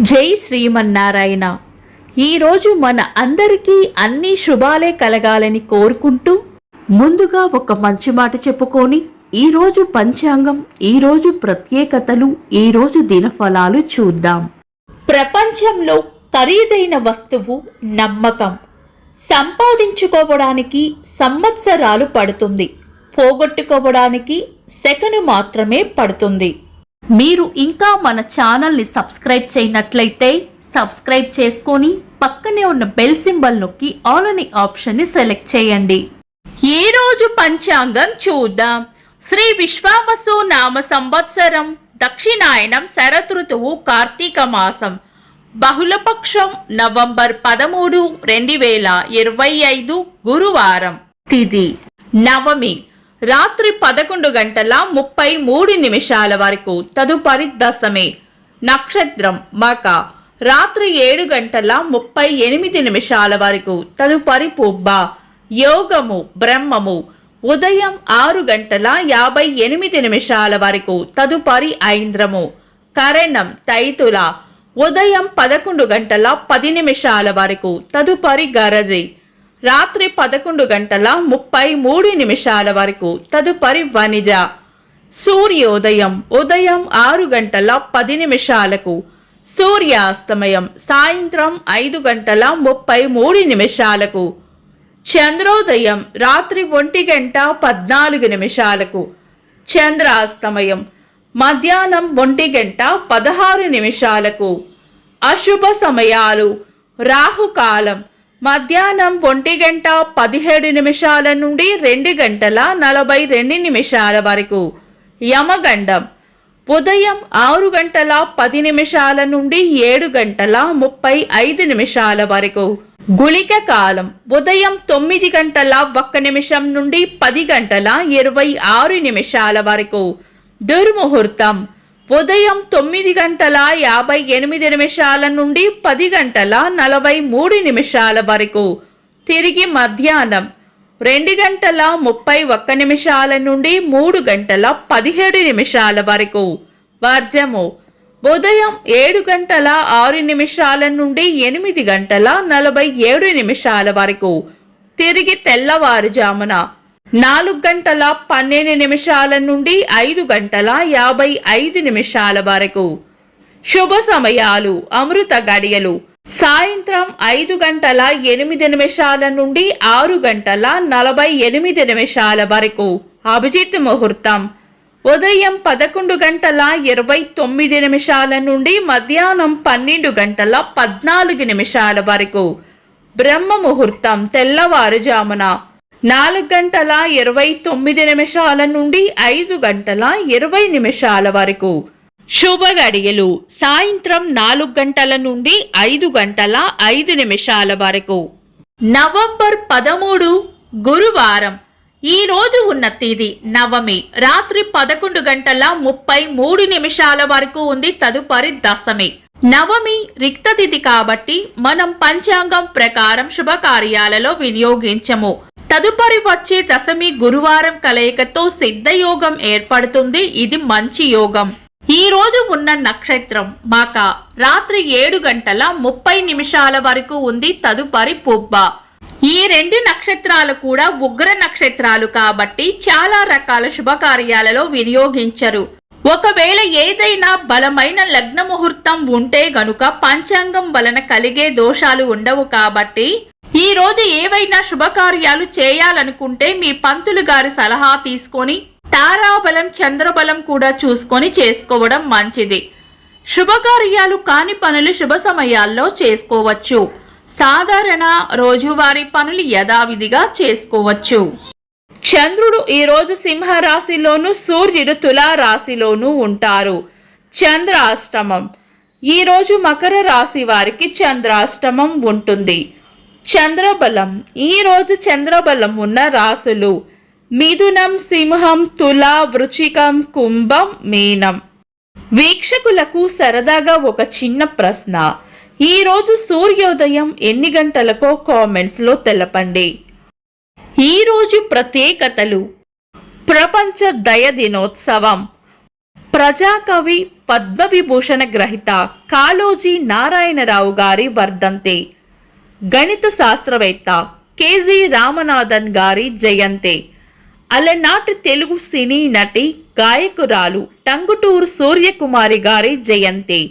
జై శ్రీమన్నారాయణ. ఈరోజు మన అందరికీ అన్ని శుభాలే కలగాలని కోరుకుంటూ ముందుగా ఒక మంచి మాట చెప్పుకొని ఈరోజు పంచాంగం, ఈరోజు ప్రత్యేకతలు, ఈరోజు దినఫలాలు చూద్దాం. ప్రపంచంలో ఖరీదైన వస్తువు నమ్మకం. సంపాదించుకోవడానికి సంవత్సరాలు పడుతుంది, పోగొట్టుకోవడానికి సెకను మాత్రమే పడుతుంది. మీరు ఇంకా మన ఛానల్ని సబ్స్క్రైబ్ చేయనట్లయితే సబ్స్క్రైబ్ చేసుకొని పక్కనే ఉన్న బెల్ సింబల్ నొక్కి ఆల్ అనే ఆప్షన్ని సెలెక్ట్ చేయండి. ఈ రోజు పంచాంగం చూద్దాం. శ్రీ విశ్వావసు నామ సంవత్సరం, దక్షిణాయనం, శరదృతువు, కార్తీక మాసం, బహుళపక్షం, నవంబర్ 13, 2025, గురువారం. తిథి నవమి, రాత్రి 11:33 వరకు, తదుపరి దశమి. నక్షత్రం మక, రాత్రి 7:38 వరకు, తదుపరి పుబ్బ. యోగము బ్రహ్మము, ఉదయం 6:58 వరకు, తదుపరి ఐంద్రము. కరణం తైతుల, ఉదయం 11:10 వరకు, తదుపరి గరజి. రాత్రి 11:33 వరకు, తదుపరి వనిజ. సూర్యోదయం ఉదయం 6:10, సూర్యాస్తమయం సాయంత్రం 5:33. చంద్రోదయం రాత్రి 1:14, చంద్రాస్తమయం మధ్యాహ్నం 1:16. అశుభ సమయాలు: రాహుకాలం మధ్యాహ్నం 1:17 నుండి 2:42 వరకు. యమగండం ఉదయం 6:10 నుండి 7:35 వరకు. గుళిక కాలం ఉదయం 9:01 నుండి 10:26 వరకు. దుర్ముహూర్తం ఉదయం 9:58 నుండి 10:43 వరకు. తిరిగి మధ్యాహ్నం 2:31 నుండి 3:17 వరకు. వర్జము ఉదయం 7:06 నుండి 8:47 వరకు. తిరిగి తెల్లవారుజామున 4:12 నుండి 5:55 వరకు. శుభ సమయాలు: అమృత గడియలు సాయంత్రం 5:08 నుండి 6:48 వరకు. అభిజిత్ ముహూర్తం ఉదయం 11:29 నుండి మధ్యాహ్నం 12:14 వరకు. బ్రహ్మ ముహూర్తం తెల్లవారుజామున 4:29 నుండి 5:20 వరకు. శుభ గడియలు సాయంత్రం 4 గంటల నుండి 5:05 వరకు. నవంబర్ 13, గురువారం. ఈ రోజు ఉన్న తేదీ నవమి, రాత్రి 11:33 వరకు ఉంది, తదుపరి దశమి. నవమి రిక్త తిథి కాబట్టి మనం పంచాంగం ప్రకారం శుభకార్యాలలో వినియోగించము. తదుపరి వచ్చే దశమి గురువారం కలయికతో సిద్ధయోగం ఏర్పడుతుంది. ఇది మంచి యోగం. ఈ రోజు ఉన్న నక్షత్రం మక, రాత్రి 7:30 వరకు ఉంది, తదుపరి పుబ్బ. ఈ రెండు నక్షత్రాలు కూడా ఉగ్ర నక్షత్రాలు కాబట్టి చాలా రకాల శుభకార్యాలలో వినియోగించరు. ఒకవేళ ఏదైనా బలమైన లగ్న ముహూర్తం ఉంటే గనుక పంచాంగం వలన కలిగే దోషాలు ఉండవు. కాబట్టి ఈ రోజు ఏవైనా శుభకార్యాలు చేయాలనుకుంటే మీ పంతులు గారి సలహా తీసుకొని తారాబలం, చంద్రబలం కూడా చూసుకొని చేసుకోవడం మంచిది. శుభకార్యాలు కాని పనులు శుభ సమయాల్లో చేసుకోవచ్చు. సాధారణ రోజువారీ పనులు యథావిధిగా చేసుకోవచ్చు. చంద్రుడు ఈ రోజు సింహరాశిలోను, సూర్యుడు తులారాశిలోనూ ఉంటారు. చంద్రాష్టమం ఈ రోజు మకర రాశి వారికి చంద్రాష్టమం ఉంటుంది. చంద్రబలం ఈ రోజు చంద్రబలం ఉన్న రాశులు మిథునం, సింహం, తుల, వృశ్చికం, కుంభం, మీనం. వీక్షకులకు సరదాగా ఒక చిన్న ప్రశ్న: ఈ రోజు సూర్యోదయం ఎన్ని గంటలకో కామెంట్స్ లో తెలపండి. ఈ రోజు ప్రత్యేకతలు: ప్రపంచ దయ దినోత్సవం, ప్రజాకవి పద్మవిభూషణ గ్రహీత కాళోజీ నారాయణరావు గారి వర్ధంతి. గణిత శాస్త్రవేత్త కేజీ రామనాథన్ గారి జయంతి. అలనాటి తెలుగు సినీ నటి గాయకురాలు టంగుటూరు సూర్యకుమారి గారి జయంతి.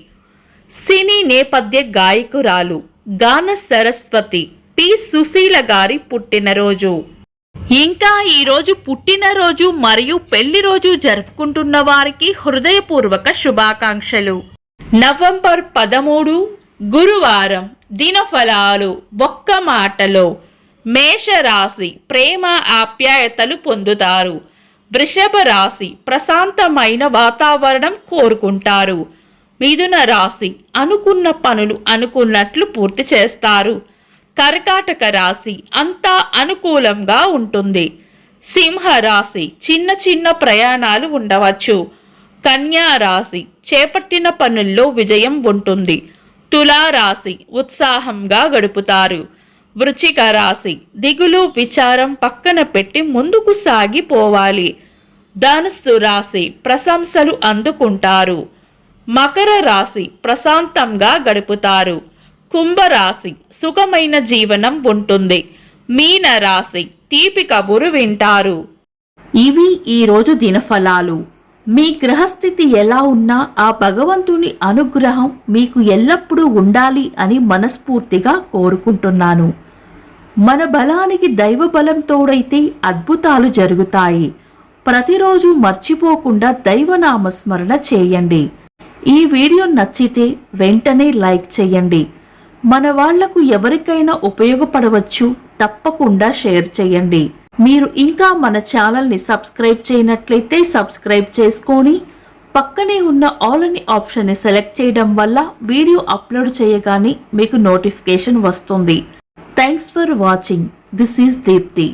సినీ నేపథ్య గాయకురాలు గాన సరస్వతి పి సుశీల గారి పుట్టినరోజు. ఇంకా ఈరోజు పుట్టినరోజు మరియు పెళ్లి రోజు జరుపుకుంటున్న వారికి హృదయపూర్వక శుభాకాంక్షలు. నవంబర్ 13 గురువారం. దినఫలాలు. ఒక్క మాటలో మేషరాశి ప్రేమ ఆప్యాయతలు పొందుతారు. వృషభ రాశి ప్రశాంతమైన వాతావరణం కోరుకుంటారు. మిథున రాశి అనుకున్న పనులు అనుకున్నట్లు పూర్తి చేస్తారు. కర్కాటక రాశి అంతా అనుకూలంగా ఉంటుంది. సింహ రాశి చిన్న చిన్న ప్రయాణాలు ఉండవచ్చు. కన్యా రాశి చేపట్టిన పనుల్లో విజయం ఉంటుంది. తులా రాశి ఉత్సాహంగా గడుపుతారు. వృశ్చిక రాశి దిగులు విచారం పక్కన పెట్టి ముందుకు సాగిపోవాలి. ధనుస్సు రాశి ప్రశంసలు అందుకుంటారు. మకర రాశి ప్రశాంతంగా గడుపుతారు. కుంభరాశి సుఖమైన జీవనం ఉంటుంది. మీన రాశి తీపి కబురు వింటారు. ఇవి ఈరోజు దినఫలాలు. మీ గ్రహస్థితి ఎలా ఉన్నా ఆ భగవంతుని అనుగ్రహం మీకు ఎల్లప్పుడూ ఉండాలి అని మనస్ఫూర్తిగా కోరుకుంటున్నాను. మన బలానికి దైవ బలం తోడైతే అద్భుతాలు జరుగుతాయి. ప్రతిరోజు మర్చిపోకుండా దైవనామస్మరణ చేయండి. ఈ వీడియో నచ్చితే వెంటనే లైక్ చేయండి. మన వాళ్లకు ఎవరికైనా ఉపయోగపడవచ్చు. తప్పకుండా షేర్ చేయండి. మీరు ఇంకా మన ఛానల్ని సబ్స్క్రైబ్ చేయనట్లయితే సబ్స్క్రైబ్ చేసుకొని పక్కనే ఉన్న ఆల్ అని ఆప్షన్ని సెలెక్ట్ చేయడం వల్ల వీడియో అప్లోడ్ చేయగానే మీకు నోటిఫికేషన్ వస్తుంది. Thanks for watching. This is Deepti.